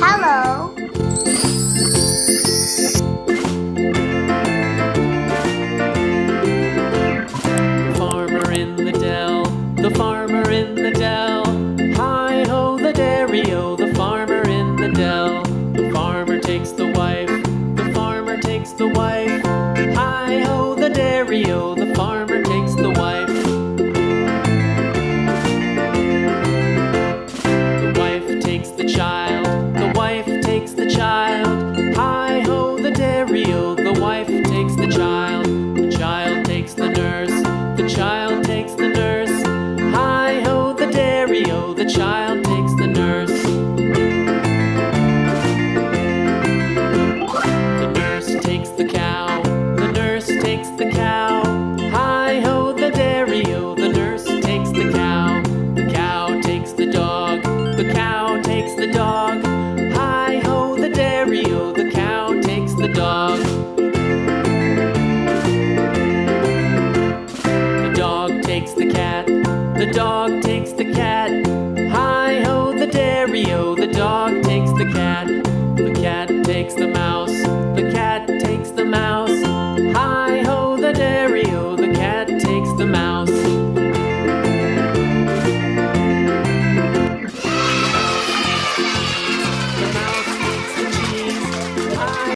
Hello. Farmer in the dell, the farmer in the dell. Hi-ho the dairy-o, the farmer in the dell. The farmer takes the wife, the farmer takes the wife. Hi-ho the dairy-o, the farmer takes the wife. The wife takes the child, the wife takes the child. Hi-ho the dairy-o, the wife takes the child. The child takes the nurse, the child takes the nurse. Hi-ho the dairy-o, the child takes the nurse. The nurse takes the cow, the nurse takes the cow. Hi-ho the dairy-o, the nurse takes the cow. The cow takes the dog, the cow takes the dog. Hi-ho the dairy-o, the cow takes the dog. The dog takes the cat, the dog takes the cat. Hi-ho the dairy-o, the dog takes the cat. The cat takes the mouse, the cat takes the mouse. Hi-ho the dairy-o, the cat takes the mouse.